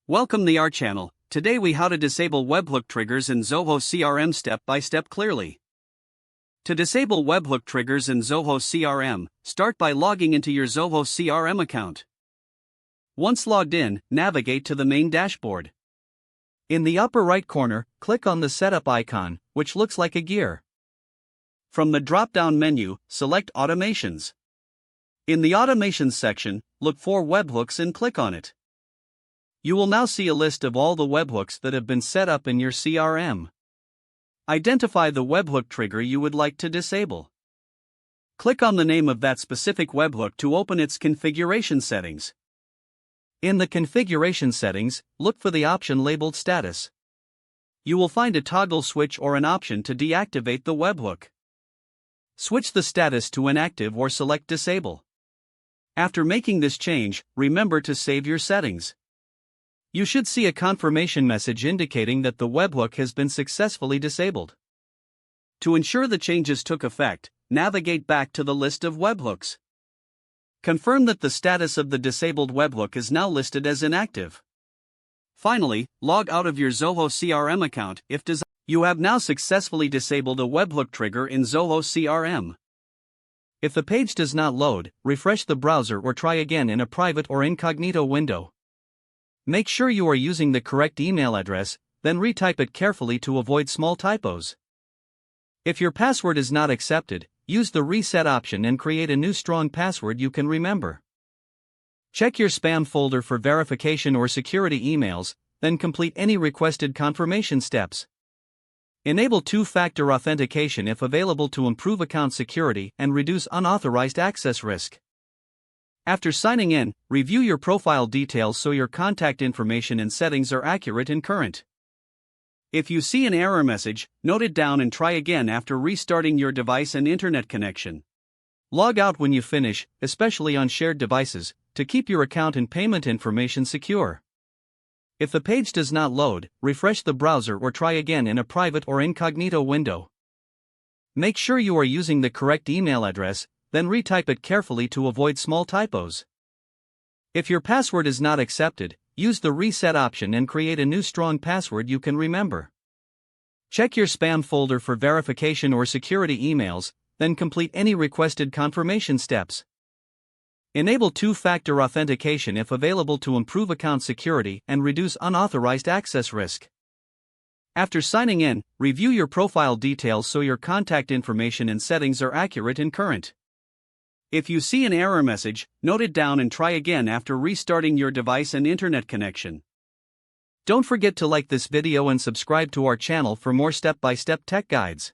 Welcome to our channel. Today we how to disable webhook triggers in Zoho CRM step by step clearly. To disable webhook triggers in Zoho CRM, start by logging into your Zoho CRM account. Once logged in, navigate to the main dashboard. In the upper right corner, click on the setup icon, which looks like a gear. From the drop-down menu, select Automations. In the Automations section, look for Webhooks and click on it. You will now see a list of all the webhooks that have been set up in your CRM. Identify the webhook trigger you would like to disable. Click on the name of that specific webhook to open its configuration settings. In the configuration settings, look for the option labeled Status. You will find a toggle switch or an option to deactivate the webhook. Switch the status to inactive or select Disable. After making this change, remember to save your settings. You should see a confirmation message indicating that the webhook has been successfully disabled. To ensure the changes took effect, navigate back to the list of webhooks. Confirm that the status of the disabled webhook is now listed as inactive. Finally, log out of your Zoho CRM account if desired. You have now successfully disabled a webhook trigger in Zoho CRM. If the page does not load, refresh the browser or try again in a private or incognito window. Make sure you are using the correct email address, then retype it carefully to avoid small typos. If your password is not accepted, use the reset option and create a new strong password you can remember. Check your spam folder for verification or security emails, then complete any requested confirmation steps. Enable two-factor authentication if available to improve account security and reduce unauthorized access risk. After signing in, review your profile details so your contact information and settings are accurate and current. If you see an error message, note it down and try again after restarting your device and internet connection. Log out when you finish, especially on shared devices, to keep your account and payment information secure. If the page does not load, refresh the browser or try again in a private or incognito window. Make sure you are using the correct email address, then retype it carefully to avoid small typos. If your password is not accepted, use the reset option and create a new strong password you can remember. Check your spam folder for verification or security emails, then complete any requested confirmation steps. Enable two-factor authentication if available to improve account security and reduce unauthorized access risk. After signing in, review your profile details so your contact information and settings are accurate and current. If you see an error message, note it down and try again after restarting your device and internet connection. Don't forget to like this video and subscribe to our channel for more step-by-step tech guides.